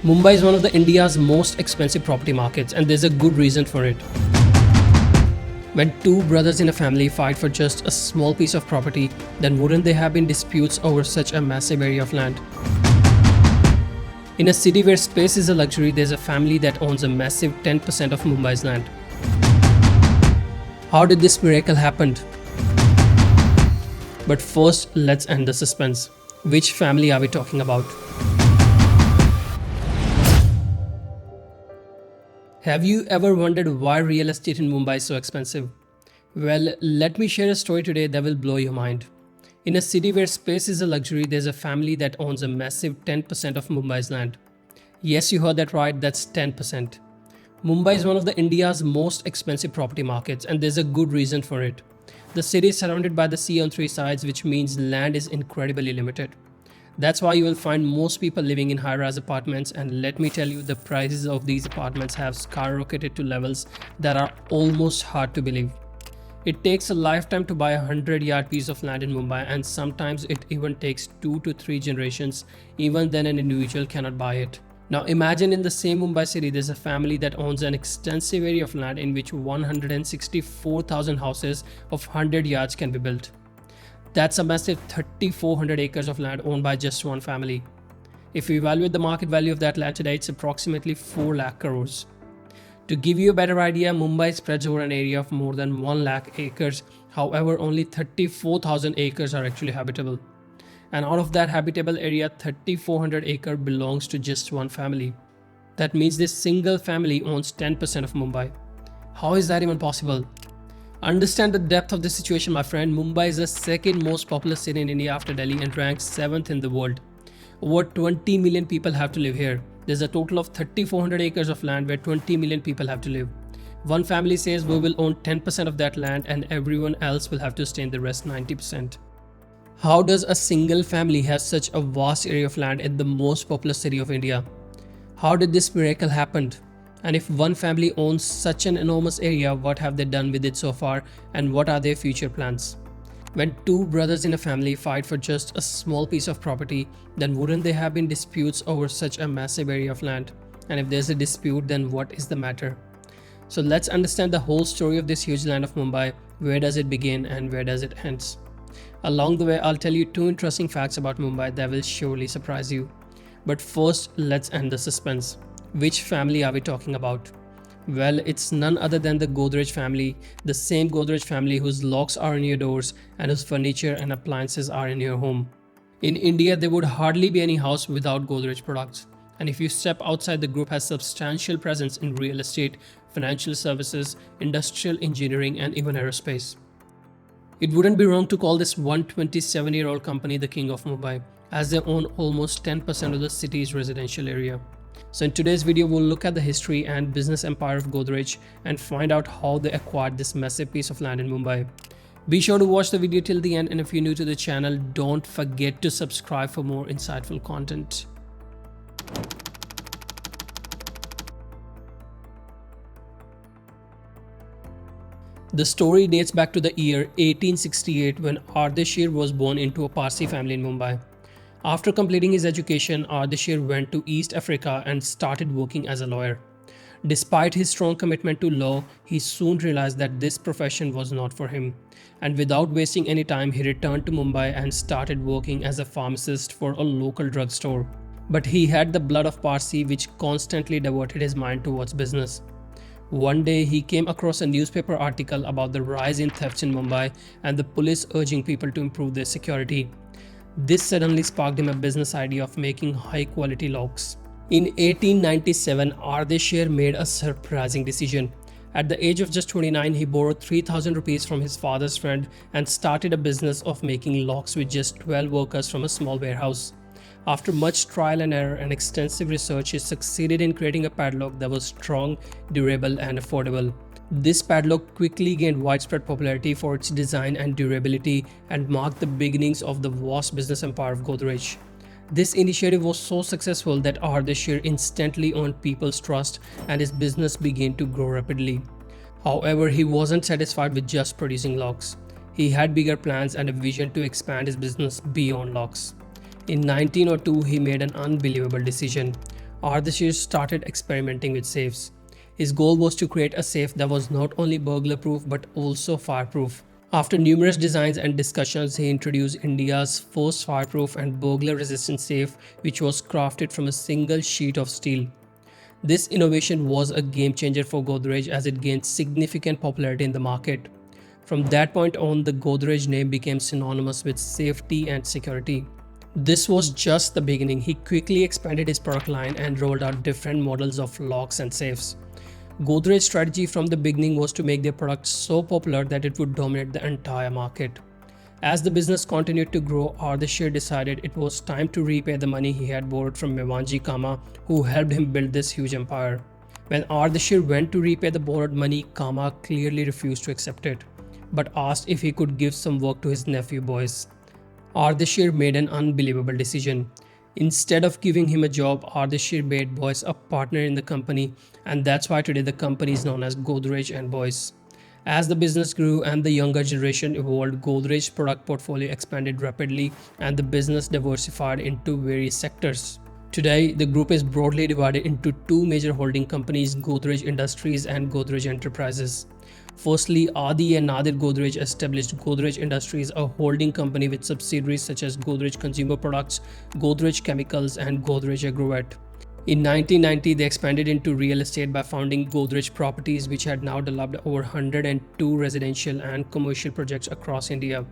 Mumbai is one of the India's most expensive property markets, and there's a good reason for it. When two brothers in a family fight for just a small piece of property, then wouldn't there have been disputes over such a massive area of land? In a city where space is a luxury, there's a family that owns a massive 10% of Mumbai's land. How did this miracle happen? But first, let's end the suspense. Which family are we talking about? Have you ever wondered why real estate in Mumbai is so expensive? Well, let me share a story today that will blow your mind. In a city where space is a luxury, there's a family that owns a massive 10% of Mumbai's land. Yes, you heard that right, that's 10%. Mumbai is one of the India's most expensive property markets, and there's a good reason for it. The city is surrounded by the sea on three sides, which means land is incredibly limited. That's why you will find most people living in high-rise apartments, and let me tell you, the prices of these apartments have skyrocketed to levels that are almost hard to believe. It takes a lifetime to buy a 100-yard piece of land in Mumbai, and sometimes it even takes 2 to 3 generations. Even then an individual cannot buy it. Now imagine in the same Mumbai city there's a family that owns an extensive area of land in which 164,000 houses of 100 yards can be built. That's a massive 3,400 acres of land owned by just one family. If we evaluate the market value of that land today, it's approximately 4 lakh crores. To give you a better idea, Mumbai spreads over an area of more than 1 lakh acres. However, only 34,000 acres are actually habitable. And out of that habitable area, 3,400 acres belongs to just one family. That means this single family owns 10% of Mumbai. How is that even possible? Understand the depth of the situation, my friend. Mumbai is the second most populous city in India after Delhi and ranks 7th in the world. Over 20 million people have to live here. There's a total of 3,400 acres of land where 20 million people have to live. One family says we will own 10% of that land and everyone else will have to stay in the rest 90%. How does a single family have such a vast area of land in the most populous city of India? How did this miracle happen? And if one family owns such an enormous area, what have they done with it so far and what are their future plans? When two brothers in a family fight for just a small piece of property, then wouldn't there have been disputes over such a massive area of land? And if there's a dispute, then what is the matter? So let's understand the whole story of this huge land of Mumbai. Where does it begin and where does it end? Along the way, I'll tell you 2 interesting facts about Mumbai that will surely surprise you. But first, let's end the suspense. Which family are we talking about? Well, it's none other than the Godrej family, the same Godrej family whose locks are in your doors and whose furniture and appliances are in your home. In India, there would hardly be any house without Godrej products. And if you step outside, the group has substantial presence in real estate, financial services, industrial engineering, and even aerospace. It wouldn't be wrong to call this 127-year-old company the king of Mumbai, as they own almost 10% of the city's residential area. So in today's video, we'll look at the history and business empire of Godrej and find out how they acquired this massive piece of land in Mumbai. Be sure to watch the video till the end, and if you're new to the channel, don't forget to subscribe for more insightful content. The story dates back to the year 1868 when Ardeshir was born into a Parsi family in Mumbai. After completing his education, Ardeshir went to East Africa and started working as a lawyer. Despite his strong commitment to law, he soon realized that this profession was not for him. And without wasting any time, he returned to Mumbai and started working as a pharmacist for a local drugstore. But he had the blood of Parsi, which constantly diverted his mind towards business. One day, he came across a newspaper article about the rise in thefts in Mumbai and the police urging people to improve their security. This suddenly sparked him a business idea of making high-quality locks. In 1897, Ardeshir made a surprising decision. At the age of just 29, he borrowed 3,000 rupees from his father's friend and started a business of making locks with just 12 workers from a small warehouse. After much trial and error and extensive research, he succeeded in creating a padlock that was strong, durable, and affordable. This padlock quickly gained widespread popularity for its design and durability and marked the beginnings of the vast business empire of Godrej. This initiative was so successful that Ardeshir instantly earned people's trust and his business began to grow rapidly. However, he wasn't satisfied with just producing locks. He had bigger plans and a vision to expand his business beyond locks. In 1902, he made an unbelievable decision. Ardeshir started experimenting with safes. His goal was to create a safe that was not only burglar proof but also fireproof. After numerous designs and discussions, he introduced India's first fireproof and burglar resistant safe, which was crafted from a single sheet of steel. This innovation was a game changer for Godrej as it gained significant popularity in the market. From that point on, the Godrej name became synonymous with safety and security. This was just the beginning. He quickly expanded his product line and rolled out different models of locks and safes. Godrej's strategy from the beginning was to make their product so popular that it would dominate the entire market. As the business continued to grow, Ardeshir decided it was time to repay the money he had borrowed from Mewanji Kama, who helped him build this huge empire. When Ardeshir went to repay the borrowed money, Kama clearly refused to accept it, but asked if he could give some work to his nephew Boyce. Ardeshir made an unbelievable decision. Instead of giving him a job, Ardeshir made Boyce a partner in the company, and that's why today the company is known as Godrej and Boyce. As the business grew and the younger generation evolved, Godrej's product portfolio expanded rapidly and the business diversified into various sectors. Today, the group is broadly divided into two major holding companies, Godrej Industries and Godrej Enterprises. Firstly, Adi and Nadir Godrej established Godrej Industries, a holding company with subsidiaries such as Godrej Consumer Products, Godrej Chemicals, and Godrej Growth. In 1990, they expanded into real estate by founding Godrej Properties, which had now developed over 102 residential and commercial projects across India.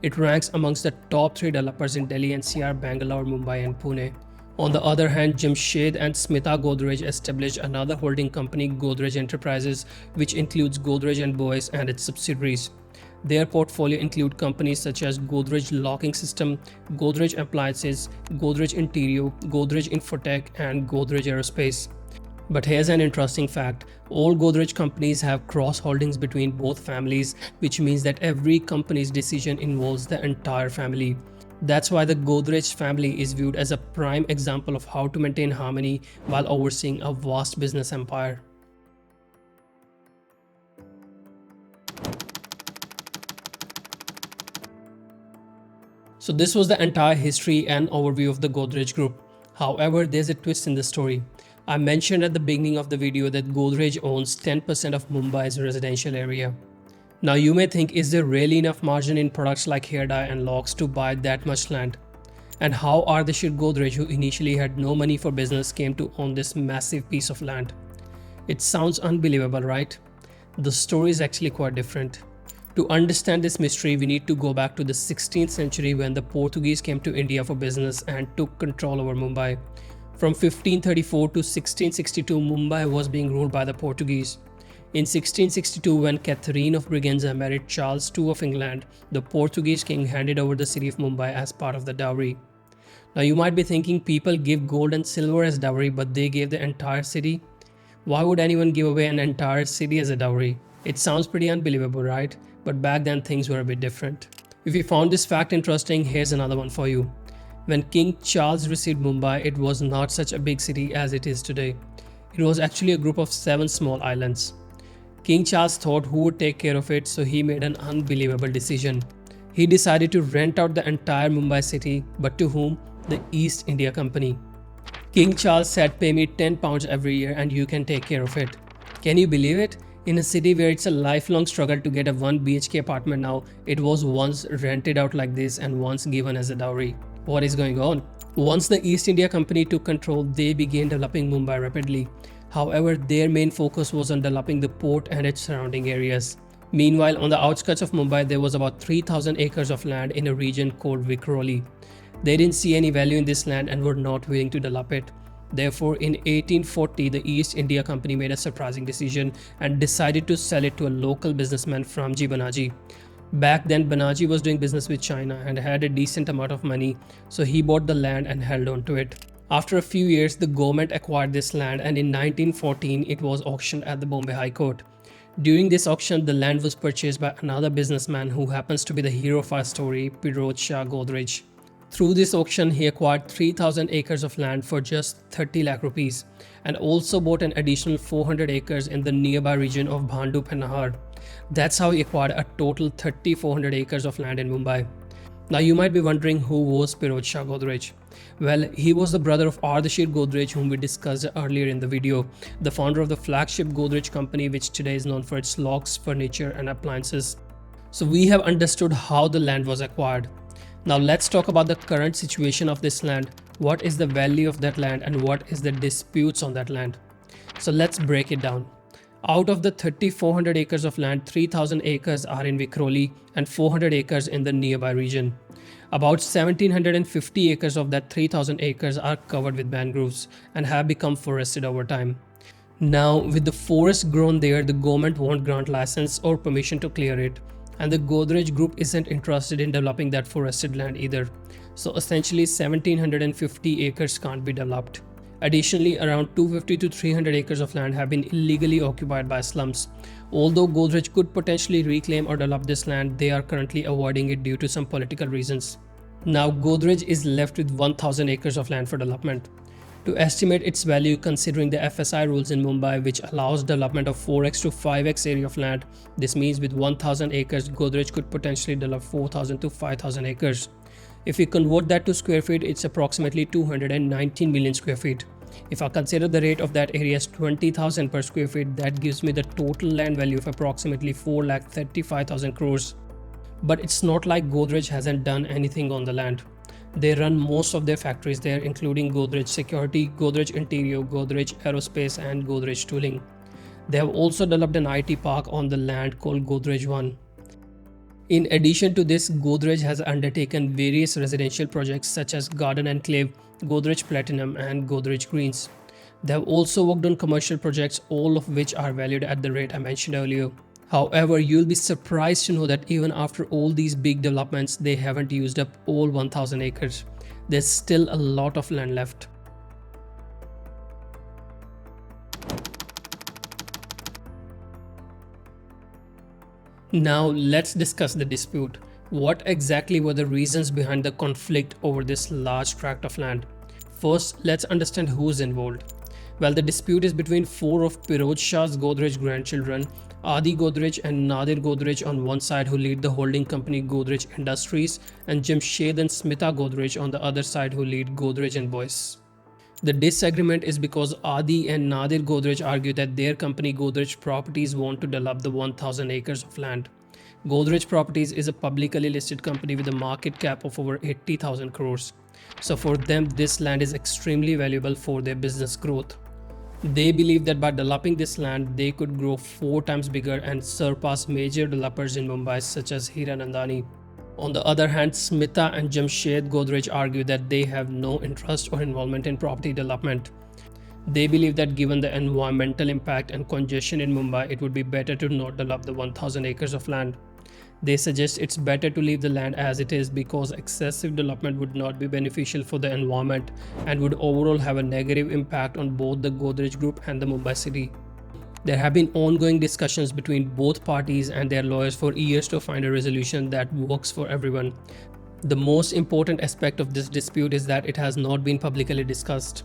It ranks amongst the top 3 developers in Delhi NCR, Bangalore, Mumbai, and Pune. On the other hand, Jamshed and Smita Godrej established another holding company, Godrej Enterprises, which includes Godrej and Boyce and its subsidiaries. Their portfolio include companies such as Godrej Locking System, Godrej Appliances, Godrej Interior, Godrej Infotech, and Godrej Aerospace. But here's an interesting fact. All Godrej companies have cross-holdings between both families, which means that every company's decision involves the entire family. That's why the Godrej family is viewed as a prime example of how to maintain harmony while overseeing a vast business empire. So this was the entire history and overview of the Godrej Group. However, there's a twist in the story. I mentioned at the beginning of the video that Godrej owns 10% of Mumbai's residential area. Now you may think, is there really enough margin in products like hair dye and locks to buy that much land? And how Ardeshir Godrej, who initially had no money for business, came to own this massive piece of land? It sounds unbelievable, right? The story is actually quite different. To understand this mystery, we need to go back to the 16th century when the Portuguese came to India for business and took control over Mumbai. From 1534 to 1662, Mumbai was being ruled by the Portuguese. In 1662, when Catherine of Braganza married Charles II of England, the Portuguese king handed over the city of Mumbai as part of the dowry. Now you might be thinking, people give gold and silver as dowry, but they gave the entire city? Why would anyone give away an entire city as a dowry? It sounds pretty unbelievable, right? But back then things were a bit different. If you found this fact interesting, here's another one for you. When King Charles received Mumbai, it was not such a big city as it is today. It was actually a group of 7 small islands. King Charles thought who would take care of it, so he made an unbelievable decision. He decided to rent out the entire Mumbai city, but to whom? The East India Company. King Charles said, pay me £10 every year and you can take care of it. Can you believe it? In a city where it's a lifelong struggle to get a 1 BHK apartment now, it was once rented out like this and once given as a dowry. What is going on? Once the East India Company took control, they began developing Mumbai rapidly. However, their main focus was on developing the port and its surrounding areas. Meanwhile, on the outskirts of Mumbai, there was about 3,000 acres of land in a region called Vikhroli. They didn't see any value in this land and were not willing to develop it. Therefore, in 1840, the East India Company made a surprising decision and decided to sell it to a local businessman, Ramji Banaji. Back then, Banaji was doing business with China and had a decent amount of money, so he bought the land and held on to it. After a few years, the government acquired this land, and in 1914, it was auctioned at the Bombay High Court. During this auction, the land was purchased by another businessman who happens to be the hero of our story, Piroj Shah Godrej. Through this auction, he acquired 3,000 acres of land for just 30 lakh rupees and also bought an additional 400 acres in the nearby region of Bhandup and Nahar. That's how he acquired a total 3,400 acres of land in Mumbai. Now you might be wondering who was Piroj Shah Godrej. Well, he was the brother of Ardashir Godrej, whom we discussed earlier in the video, the founder of the flagship Godrej company, which today is known for its locks, furniture and appliances. So we have understood how the land was acquired. Now let's talk about the current situation of this land. What is the value of that land and what is the disputes on that land? So let's break it down. Out of the 3,400 acres of land, 3,000 acres are in Vikhroli and 400 acres in the nearby region. About 1,750 acres of that 3,000 acres are covered with mangroves and have become forested over time. Now, with the forest grown there, the government won't grant license or permission to clear it, and the Godrej Group isn't interested in developing that forested land either. So essentially 1,750 acres can't be developed. Additionally, around 250 to 300 acres of land have been illegally occupied by slums. Although Godrej could potentially reclaim or develop this land, they are currently avoiding it due to some political reasons. Now Godrej is left with 1,000 acres of land for development. To estimate its value considering the FSI rules in Mumbai, which allows development of 4x to 5x area of land, this means with 1,000 acres, Godrej could potentially develop 4,000 to 5,000 acres. If we convert that to square feet, it's approximately 219 million square feet. If I consider the rate of that area as 20,000 per square feet, that gives me the total land value of approximately 4,35,000 crores. But it's not like Godrej hasn't done anything on the land. They run most of their factories there, including Godrej Security, Godrej Interior, Godrej Aerospace and Godrej Tooling. They have also developed an IT park on the land called Godrej One. In addition to this, Godrej has undertaken various residential projects such as Garden Enclave, Godrej Platinum and Godrej Greens. They have also worked on commercial projects, all of which are valued at the rate I mentioned earlier. However, you'll be surprised to know that even after all these big developments, they haven't used up all 1,000 acres. There's still a lot of land left. Now let's discuss the dispute. What exactly were the reasons behind the conflict over this large tract of land? First, let's understand who's involved. Well, the dispute is between four of Piroj Shah's Godrej grandchildren, Adi Godrej and Nadir Godrej on one side, who lead the holding company Godrej Industries, and Jamshed and Smita Godrej on the other side, who lead Godrej and Boyce. The disagreement is because Adi and Nadir Godrej argue that their company Godrej Properties want to develop the 1,000 acres of land. Godrej Properties is a publicly listed company with a market cap of over 80,000 crores. So for them, this land is extremely valuable for their business growth. They believe that by developing this land, they could grow 4 times bigger and surpass major developers in Mumbai such as Hiranandani. On the other hand, Smita and Jamshed Godrej argue that they have no interest or involvement in property development. They believe that given the environmental impact and congestion in Mumbai, it would be better to not develop the 1,000 acres of land. They suggest it's better to leave the land as it is because excessive development would not be beneficial for the environment and would overall have a negative impact on both the Godrej Group and the Mumbai city. There have been ongoing discussions between both parties and their lawyers for years to find a resolution that works for everyone. The most important aspect of this dispute is that it has not been publicly discussed.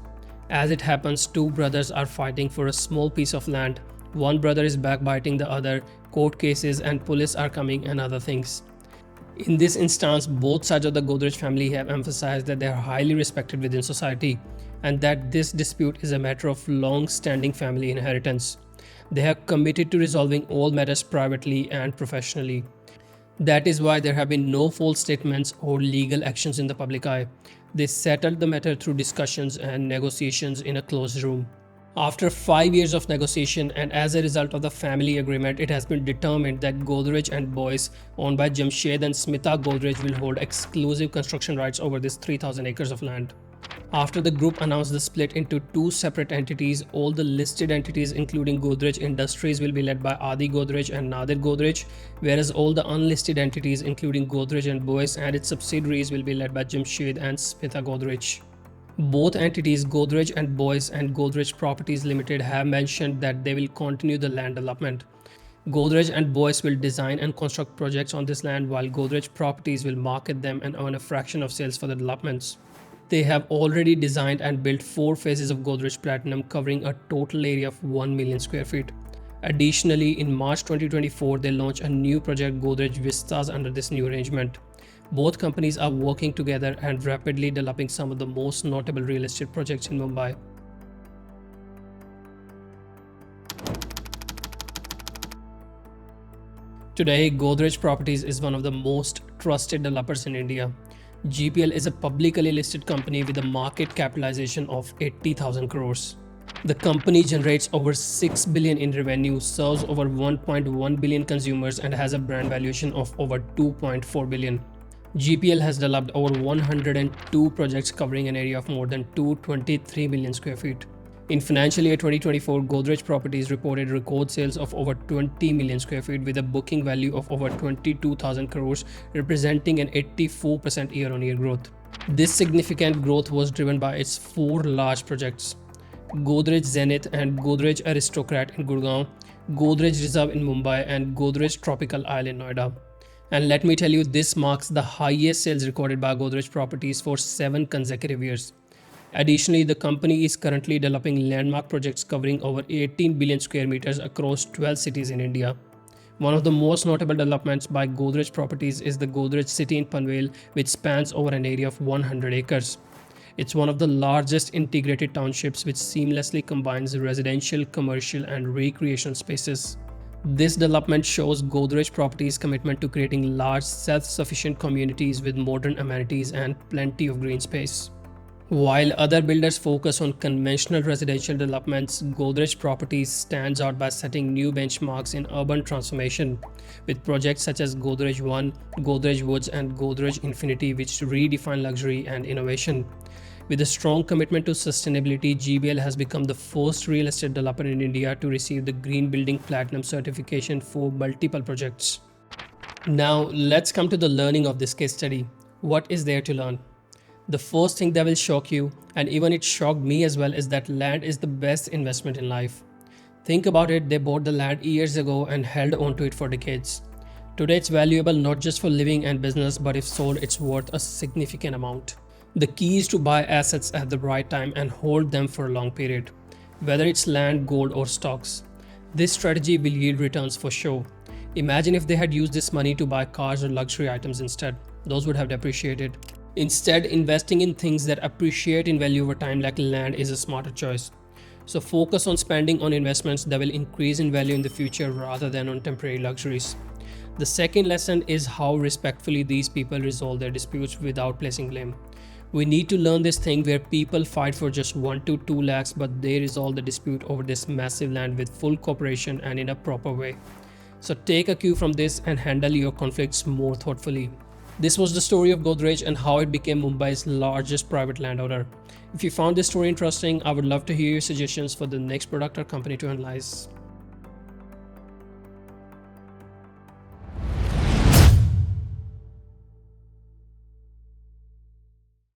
As it happens, two brothers are fighting for a small piece of land. One brother is backbiting the other, court cases and police are coming and other things. In this instance, both sides of the Godrej family have emphasized that they are highly respected within society and that this dispute is a matter of long-standing family inheritance. They have committed to resolving all matters privately and professionally. That is why there have been no false statements or legal actions in the public eye. They settled the matter through discussions and negotiations in a closed room. After 5 years of negotiation and as a result of the family agreement, it has been determined that Godrej and Boyce, owned by Jamshed and Smita Godrej, will hold exclusive construction rights over this 3,000 acres of land. After the group announced the split into 2 separate entities, all the listed entities including Godrej Industries will be led by Adi Godrej and Nadir Godrej, whereas all the unlisted entities including Godrej and Boyce and its subsidiaries will be led by Jamshed and Smita Godrej. Both entities, Godrej and Boyce and Godrej Properties Limited, have mentioned that they will continue the land development. Godrej and Boyce will design and construct projects on this land while Godrej Properties will market them and earn a fraction of sales for the developments. They have already designed and built 4 phases of Godrej Platinum covering a total area of 1 million square feet. Additionally, in March 2024, they launched a new project Godrej Vistas under this new arrangement. Both companies are working together and rapidly developing some of the most notable real estate projects in Mumbai. Today, Godrej Properties is one of the most trusted developers in India. GPL is a publicly listed company with a market capitalization of 80,000 crores. The company generates over 6 billion in revenue, serves over 1.1 billion consumers, and has a brand valuation of over 2.4 billion. GPL has developed over 102 projects covering an area of more than 223 million square feet. In financial year 2024, Godrej Properties reported record sales of over 20 million square feet with a booking value of over 22,000 crores, representing an 84% year-on-year growth. This significant growth was driven by its four large projects: Godrej Zenith and Godrej Aristocrat in Gurgaon, Godrej Reserve in Mumbai, and Godrej Tropical Isle in Noida. And let me tell you, this marks the highest sales recorded by Godrej Properties for 7 consecutive years. Additionally, the company is currently developing landmark projects covering over 18 billion square meters across 12 cities in India. One of the most notable developments by Godrej Properties is the Godrej City in Panvel, which spans over an area of 100 acres. It's one of the largest integrated townships which seamlessly combines residential, commercial, and recreational spaces. This development shows Godrej Properties' commitment to creating large, self-sufficient communities with modern amenities and plenty of green space. While other builders focus on conventional residential developments, Godrej Properties stands out by setting new benchmarks in urban transformation, with projects such as Godrej One, Godrej Woods, and Godrej Infinity, which redefine luxury and innovation. With a strong commitment to sustainability, GBL has become the first real estate developer in India to receive the Green Building Platinum certification for multiple projects. Now, let's come to the learning of this case study. What is there to learn? The first thing that will shock you, and even it shocked me as well, is that land is the best investment in life. Think about it, they bought the land years ago and held onto it for decades. Today it's valuable not just for living and business, but if sold, it's worth a significant amount. The key is to buy assets at the right time and hold them for a long period, whether it's land, gold, or stocks. This strategy will yield returns for sure. Imagine if they had used this money to buy cars or luxury items instead. Those would have depreciated. Instead, investing in things that appreciate in value over time, like land, is a smarter choice. So focus on spending on investments that will increase in value in the future rather than on temporary luxuries. The second lesson is how respectfully these people resolve their disputes without placing blame. We need to learn this thing where people fight for just 1 to 2 lakhs, but they resolve the dispute over this massive land with full cooperation and in a proper way. So take a cue from this and handle your conflicts more thoughtfully. This was the story of Godrej and how it became Mumbai's largest private landowner. If you found this story interesting, I would love to hear your suggestions for the next product or company to analyze.